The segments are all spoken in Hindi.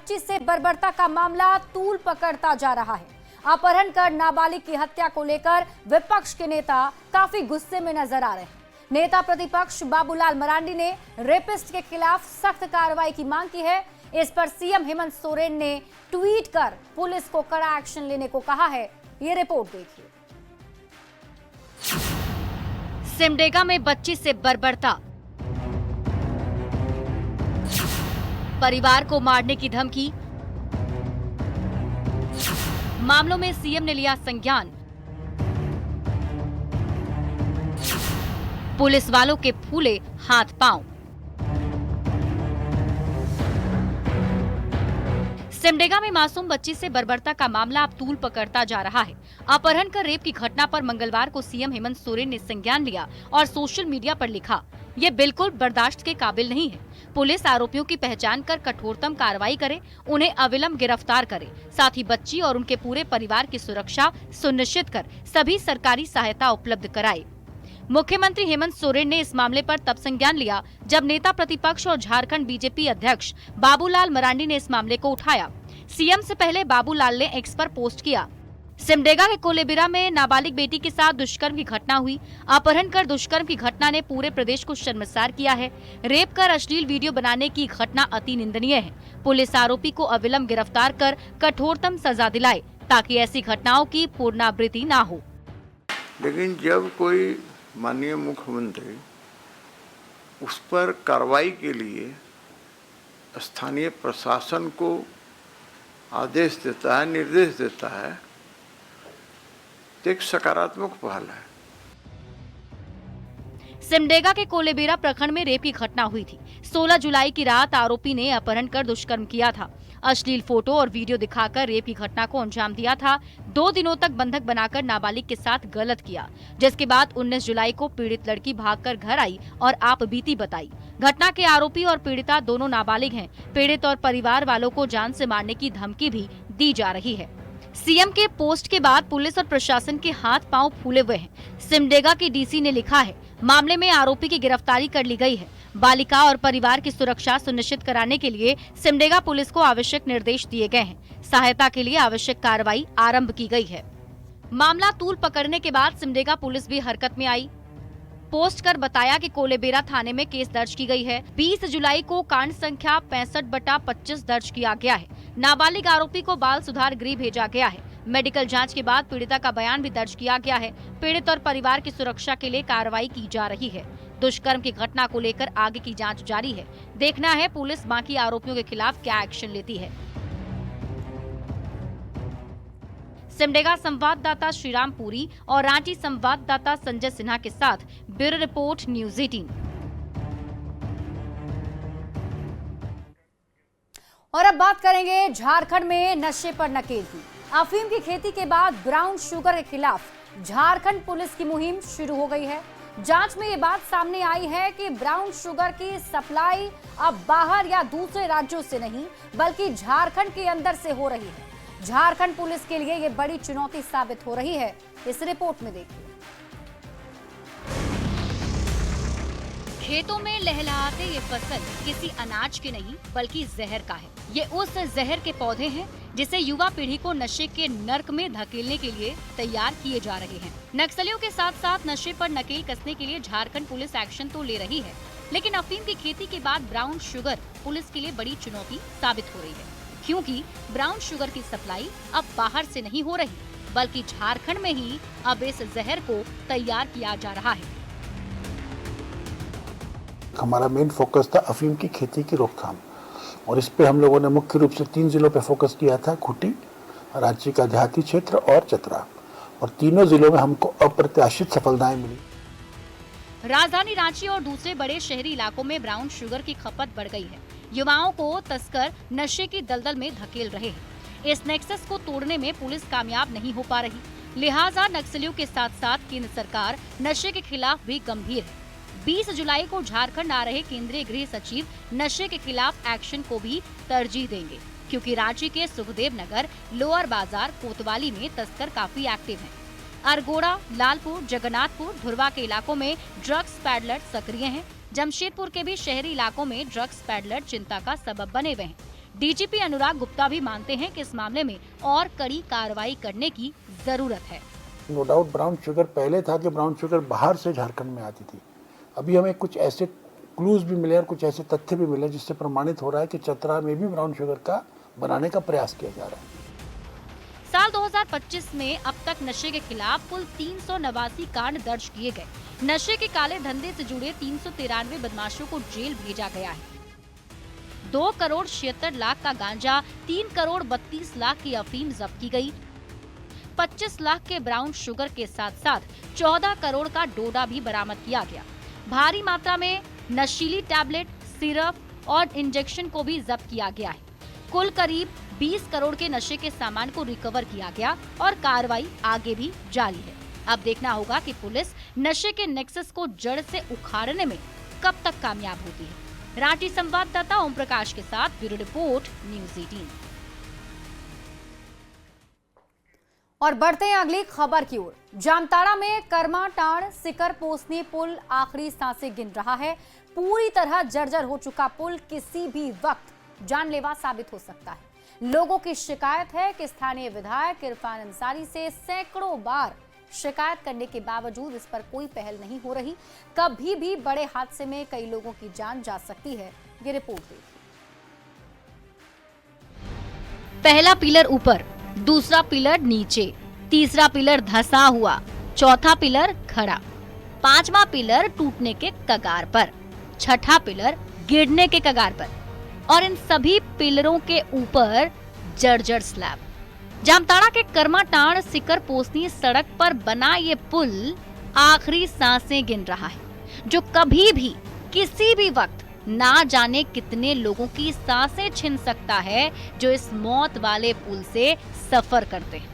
बच्ची से बर्बरता का मामला तूल पकड़ता जा रहा है। अपहरण कर नाबालिग की हत्या को लेकर विपक्ष के नेता काफी गुस्से में नजर आ रहे हैं। नेता प्रतिपक्ष बाबूलाल मरांडी ने रेपिस्ट के खिलाफ सख्त कार्रवाई की मांग की है। इस पर सीएम हेमंत सोरेन ने ट्वीट कर पुलिस को कड़ा एक्शन लेने को कहा है। ये रिपोर्ट देखिए। सिमडेगा में बच्ची से बर्बरता, परिवार को मारने की धमकी, मामलों में सीएम ने लिया संज्ञान, पुलिस वालों के फूले हाथ पांव। सिमडेगा में मासूम बच्ची से बर्बरता का मामला अब तूल पकड़ता जा रहा है। अपहरण कर रेप की घटना पर मंगलवार को सीएम हेमंत सोरेन ने संज्ञान लिया और सोशल मीडिया पर लिखा, ये बिल्कुल बर्दाश्त के काबिल नहीं है। पुलिस आरोपियों की पहचान कर कठोरतम कार्रवाई करे, उन्हें अविलंब गिरफ्तार करे, साथ ही बच्ची और उनके पूरे परिवार की सुरक्षा सुनिश्चित कर सभी सरकारी सहायता उपलब्ध कराए। मुख्यमंत्री हेमंत सोरेन ने इस मामले पर तब संज्ञान लिया जब नेता प्रतिपक्ष और झारखंड बीजेपी अध्यक्ष बाबूलाल मरांडी ने इस मामले को उठाया। सीएम से पहले बाबूलाल ने एक्स पर पोस्ट किया, सिमडेगा के कोलेबिरा में नाबालिग बेटी के साथ दुष्कर्म की घटना हुई। अपहरण कर दुष्कर्म की घटना ने पूरे प्रदेश को शर्मसार किया है। रेप कर अश्लील वीडियो बनाने की घटना अति निंदनीय है। पुलिस आरोपी को अविलंब गिरफ्तार कर कठोरतम सजा दिलाए ताकि ऐसी घटनाओं की पुनरावृत्ति न हो। लेकिन जब कोई माननीय मुख्यमंत्री उस पर कार्रवाई के लिए स्थानीय प्रशासन को आदेश देता है, निर्देश देता है, तो एक सकारात्मक पहल है। सिमडेगा के कोलेबिरा प्रखंड में रेप की घटना हुई थी। 16 जुलाई की रात आरोपी ने अपहरण कर दुष्कर्म किया था। अश्लील फोटो और वीडियो दिखाकर रेप की घटना को अंजाम दिया था। 2 दिनों तक बंधक बनाकर नाबालिग के साथ गलत किया, जिसके बाद 19 जुलाई को पीड़ित लड़की भागकर घर आई और आप बीती बताई। घटना के आरोपी और पीड़िता दोनों नाबालिग हैं। पीड़ित और परिवार वालों को जान से मारने की धमकी भी दी जा रही है। सीएम के पोस्ट के बाद पुलिस और प्रशासन के हाथ पांव फूले हुए हैं। सिमडेगा की डीसी ने लिखा है, मामले में आरोपी की गिरफ्तारी कर ली गई है। बालिका और परिवार की सुरक्षा सुनिश्चित कराने के लिए सिमडेगा पुलिस को आवश्यक निर्देश दिए गए हैं। सहायता के लिए आवश्यक कार्रवाई आरंभ की गई है। मामला तूल पकड़ने के बाद सिमडेगा पुलिस भी हरकत में आई। पोस्ट कर बताया कि कोलेबिरा थाने में केस दर्ज की गई है। 20 जुलाई को कांड संख्या 65/25 दर्ज किया गया है। नाबालिग आरोपी को बाल सुधार गृह भेजा गया है। मेडिकल जांच के बाद पीड़िता का बयान भी दर्ज किया गया है। पीड़ित और परिवार की सुरक्षा के लिए कार्रवाई की जा रही है। दुष्कर्म की घटना को लेकर आगे की जांच जारी है। देखना है पुलिस बाकी आरोपियों के खिलाफ क्या एक्शन लेती है। सिमडेगा संवाददाता श्रीराम पुरी और रांची संवाददाता संजय सिन्हा के साथ ब्यूरो रिपोर्ट न्यूज़ 18। और अब बात करेंगे झारखंड में नशे पर नकेल की। अफीम की खेती के बाद ब्राउन शुगर के खिलाफ झारखंड पुलिस की मुहिम शुरू हो गई है। जांच में ये बात सामने आई है कि ब्राउन शुगर की सप्लाई अब बाहर या दूसरे राज्यों से नहीं बल्कि झारखंड के अंदर से हो रही है। झारखंड पुलिस के लिए ये बड़ी चुनौती साबित हो रही है। इस रिपोर्ट में देखिए। खेतों में लहलहाते ये फसल किसी अनाज के नहीं बल्कि जहर का है। ये उस जहर के पौधे हैं जिसे युवा पीढ़ी को नशे के नर्क में धकेलने के लिए तैयार किए जा रहे हैं। नक्सलियों के साथ साथ नशे पर नकेल कसने के लिए झारखंड पुलिस एक्शन तो ले रही है, लेकिन अफीम की खेती के बाद ब्राउन शुगर पुलिस के लिए बड़ी चुनौती साबित हो रही है, क्योंकि ब्राउन शुगर की सप्लाई अब बाहर से नहीं हो रही बल्कि झारखंड में ही अब इस जहर को तैयार किया जा रहा है। हमारा मेन फोकस था अफीम की खेती की रोकथाम, और इस पे हम लोगों ने मुख्य रूप से 3 जिलों पे फोकस किया था, खूंटी, रांची का देहाती क्षेत्र और चतरा, और तीनों जिलों में हमको अप्रत्याशित सफलताएं मिली। राजधानी रांची और दूसरे बड़े शहरी इलाकों में ब्राउन शुगर की खपत बढ़ गई है। युवाओं को तस्कर नशे की दलदल में धकेल रहे हैं। इस नेक्सस को तोड़ने में पुलिस कामयाब नहीं हो पा रही, लिहाजा नक्सलियों के साथ साथ केंद्र सरकार नशे के खिलाफ भी गंभीर है। 20 जुलाई को झारखंड आ रहे केंद्रीय गृह सचिव नशे के खिलाफ एक्शन को भी तरजीह देंगे, क्योंकि रांची के सुखदेव नगर, लोअर बाजार, कोतवाली में तस्कर काफी एक्टिव हैं। अरगोड़ा, लालपुर, जगन्नाथपुर, धुरवा के इलाकों में ड्रग्स पैडलर सक्रिय हैं। जमशेदपुर के भी शहरी इलाकों में ड्रग्स पैडलर चिंता का सबब बने हुए हैं। डीजीपी अनुराग गुप्ता भी मानते हैं कि इस मामले में और कड़ी कार्रवाई करने की जरूरत है। नो डाउट ब्राउन शुगर पहले था कि ब्राउन शुगर बाहर से झारखंड में आती थी। अभी हमें कुछ ऐसे क्लूज भी मिले और कुछ ऐसे तथ्य भी मिले जिससे प्रमाणित हो रहा है कि चतरा में भी ब्राउन शुगर का बनाने का प्रयास किया जा रहा है। साल 2025 में अब तक नशे के खिलाफ कुल 389 कांड दर्ज किए गए। नशे के काले धंधे से जुड़े 393 बदमाशों को जेल भेजा गया है। 2 करोड़ 76 लाख का गांजा, 3 करोड़ 32 लाख की अफीम जब्त की गई। 25 लाख के ब्राउन शुगर के साथ साथ 14 करोड़ का डोडा भी बरामद किया गया। भारी मात्रा में नशीली टैबलेट, सिरप और इंजेक्शन को भी जब्त किया गया है। कुल करीब 20 करोड़ के नशे के सामान को रिकवर किया गया और कार्रवाई आगे भी जारी है। अब देखना होगा कि पुलिस नशे के नेक्सस को जड़ से उखाड़ने में कब तक कामयाब होती है। रांची संवाददाता ओम प्रकाश के साथ ब्यूरो रिपोर्ट, न्यूज़ 18। और बढ़ते हैं अगली खबर की ओर। जामताड़ा में कर्माटाड़ सिकर पोसनी पुल आखिरी सांसें गिन रहा है। पूरी तरह जर्जर हो चुका पुल किसी भी वक्त जानलेवा साबित हो सकता है। लोगों की शिकायत है कि स्थानीय विधायक इरफान अंसारी से सैकड़ों बार शिकायत करने के बावजूद इस पर कोई पहल नहीं हो रही। कभी भी बड़े हादसे में कई लोगों की जान जा सकती है। ये रिपोर्ट देखिए। पहला पिलर ऊपर, दूसरा पिलर नीचे, तीसरा पिलर धंसा हुआ, चौथा पिलर खड़ा, पांचवा पिलर टूटने के कगार पर, छठा पिलर गिरने के कगार पर और इन सभी पिलरों के ऊपर जर्जर स्लैब। जामताड़ा के कर्माटाड़ सिकर पोसनी सड़क पर बना ये पुल आखिरी सांसें गिन रहा है, जो कभी भी किसी भी वक्त ना जाने कितने लोगों की सांसें छीन सकता है, जो इस मौत वाले पुल से सफर करते हैं।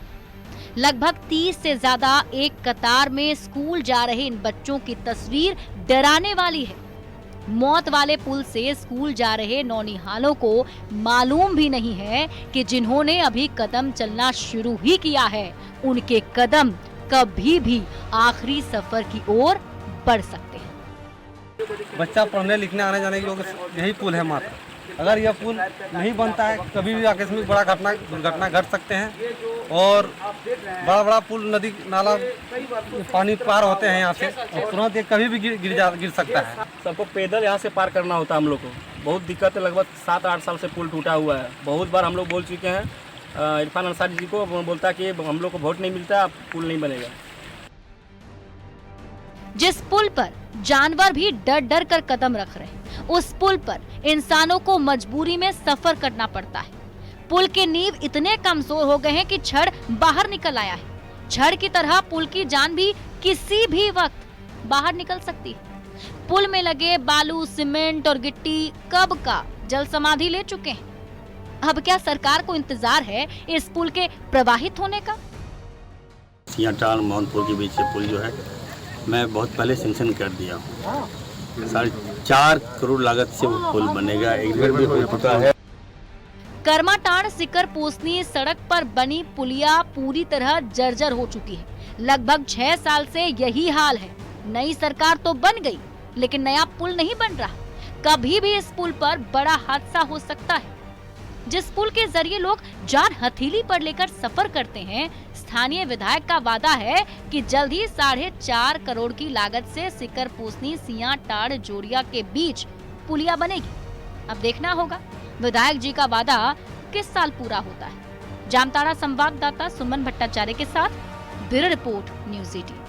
लगभग 30 से ज्यादा एक कतार में स्कूल जा रहे इन बच्चों की तस्वीर डराने वाली है। मौत वाले पुल से स्कूल जा रहे नौनिहालों को मालूम भी नहीं है कि जिन्होंने अभी कदम चलना शुरू ही किया है, उनके कदम कभी भी आखिरी सफर की ओर बढ़ सकते हैं। बच्चा पढ़ने लिखने आने जाने के लोग यही पुल है मात्र। अगर यह पुल नहीं बनता है, कभी भी आकस्मिक बड़ा दुर्घटना घट सकते हैं और बड़ा पुल नदी नाला पानी पार होते हैं यहाँ से और तुरंत ये कभी भी गिर सकता है। सबको पैदल यहाँ से पार करना होता है। हम लोग को बहुत दिक्कत है। लगभग 7-8 साल से पुल टूटा हुआ है। बहुत बार हम लोग बोल चुके हैं। इरफान अंसारी जी को बोलता है कि हम लोग को वोट नहीं मिलता, पुल नहीं बनेगा। जिस पुल पर जानवर भी डर डर कर कदम रख रहे हैं, उस पुल पर इंसानों को मजबूरी में सफर करना पड़ता है। पुल के नींव इतने कमजोर हो गए हैं कि छड़ बाहर निकल आया है। छड़ की तरह पुल की जान भी किसी भी वक्त बाहर निकल सकती है। पुल में लगे बालू, सीमेंट और गिट्टी कब का जल समाधि ले चुके हैं। अब क्या सरकार को इंतजार है इस पुल के प्रवाहित होने का? सियाटाड़ मोहनपुर के बीच से पुल जो है मैं बहुत पहले सेंक्शन कर दिया हूँ। 4.5 करोड़ लागत से वो पुल बनेगा। एक बार भी हो चुका है। कर्माटाड़ सिकर पोसनी सड़क पर बनी पुलिया पूरी तरह जर्जर हो चुकी है। लगभग 6 साल से यही हाल है। नई सरकार तो बन गई, लेकिन नया पुल नहीं बन रहा। कभी भी इस पुल पर बड़ा हादसा हो सकता है। जिस पुल के जरिए लोग जान हथेली पर लेकर सफर करते हैं, स्थानीय विधायक का वादा है कि जल्द ही 4.5 करोड़ की लागत से सिकर पोसनी सियाटाड़ जोड़िया के बीच पुलिया बनेगी। अब देखना होगा विधायक जी का वादा किस साल पूरा होता है। जामताड़ा संवाददाता सुमन भट्टाचार्य के साथ ब्यूरो रिपोर्ट, न्यूज़ 18।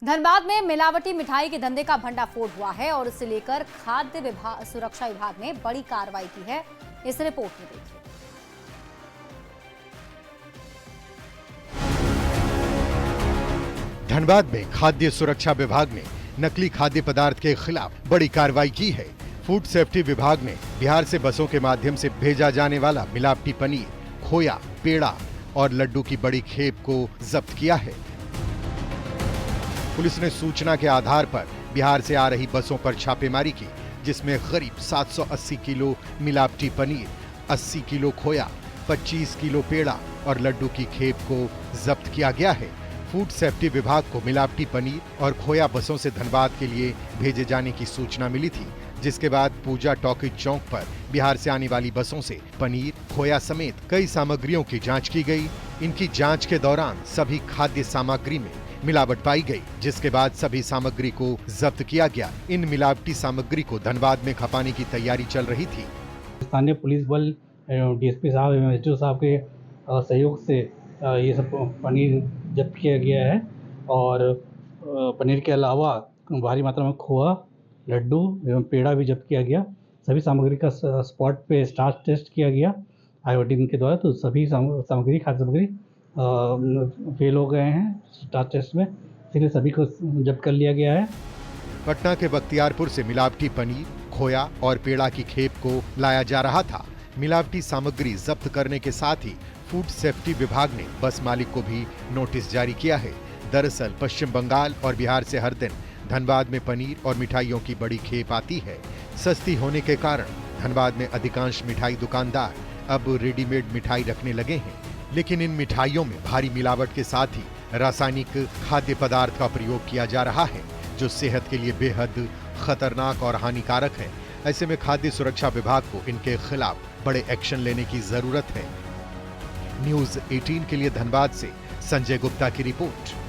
धनबाद में मिलावटी मिठाई के धंधे का भंडाफोड़ हुआ है और इसे लेकर खाद्य सुरक्षा विभाग ने बड़ी कार्रवाई की है। इस रिपोर्ट में देखिए। धनबाद में खाद्य सुरक्षा विभाग ने नकली खाद्य पदार्थ के खिलाफ बड़ी कार्रवाई की है। फूड सेफ्टी विभाग ने बिहार से बसों के माध्यम से भेजा जाने वाला मिलावटी पनीर, खोया, पेड़ा और लड्डू की बड़ी खेप को जब्त किया है। पुलिस ने सूचना के आधार पर बिहार से आ रही बसों पर छापेमारी की, जिसमें करीब 780 किलो मिलावटी पनीर, 80 किलो खोया, 25 किलो पेड़ा और लड्डू की खेप को जब्त किया गया है। फूड सेफ्टी विभाग को मिलावटी पनीर और खोया बसों से धनबाद के लिए भेजे जाने की सूचना मिली थी, जिसके बाद पूजा टॉकीज चौक पर बिहार से आने वाली बसों से पनीर, खोया समेत कई सामग्रियों की जांच की गई। इनकी जांच के दौरान सभी खाद्य सामग्री में मिलावट पाई गई, जिसके बाद सभी सामग्री को जब्त किया गया। इन मिलावटी सामग्री को धनबाद में खपाने की तैयारी चल रही थी। स्थानीय पुलिस बल, डीएसपी साहब एवं एसडीओ साहब के सहयोग से ये सब पनीर जब्त किया गया है और पनीर के अलावा भारी मात्रा में खोआ, लड्डू एवं पेड़ा भी जब्त किया गया। सभी सामग्री का स्पॉट पे स्टार्च टेस्ट किया गया आयोडीन के द्वारा, तो सभी सामग्री खाद्य सामग्री फेल हो गए हैं स्टार्च टेस्ट में, इसलिए सभी को जब्त कर लिया गया है। पटना के बख्तियारपुर से मिलावटी पनीर, खोया और पेड़ा की खेप को लाया जा रहा था। मिलावटी सामग्री जब्त करने के साथ ही फूड सेफ्टी विभाग ने बस मालिक को भी नोटिस जारी किया है। दरअसल पश्चिम बंगाल और बिहार से हर दिन धनबाद में पनीर और मिठाइयों की बड़ी खेप आती है। सस्ती होने के कारण धनबाद में अधिकांश मिठाई दुकानदार अब रेडीमेड मिठाई रखने लगे हैं, लेकिन इन मिठाइयों में भारी मिलावट के साथ ही रासायनिक खाद्य पदार्थ का प्रयोग किया जा रहा है, जो सेहत के लिए बेहद खतरनाक और हानिकारक है। ऐसे में खाद्य सुरक्षा विभाग को इनके खिलाफ बड़े एक्शन लेने की जरूरत है। न्यूज़ 18 के लिए धनबाद से संजय गुप्ता की रिपोर्ट।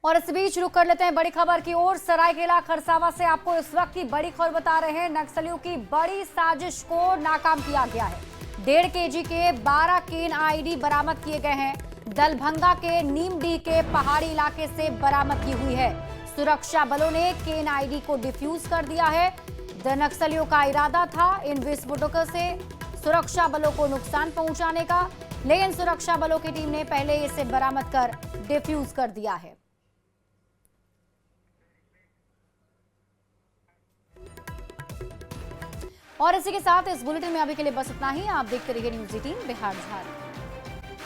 और इस बीच रुक कर लेते हैं बड़ी खबर की ओर। सरायकेला खरसावां से आपको इस वक्त की बड़ी खबर बता रहे हैं। नक्सलियों की बड़ी साजिश को नाकाम किया गया है। 1.5 केजी के 12 केन आईडी बरामद किए गए हैं। दलभंगा के नीमडीह के पहाड़ी इलाके से बरामद की हुई है। सुरक्षा बलों ने केन आईडी को डिफ्यूज कर दिया है। नक्सलियों का इरादा था इन विस्फोटकों से सुरक्षा बलों को नुकसान पहुंचाने का, लेकिन सुरक्षा बलों की टीम ने पहले इसे बरामद कर डिफ्यूज कर दिया है। और इसी के साथ इस बुलेटिन में अभी के लिए बस इतना ही। आप देखते रहिए न्यूज़ 18 बिहार झारखंड।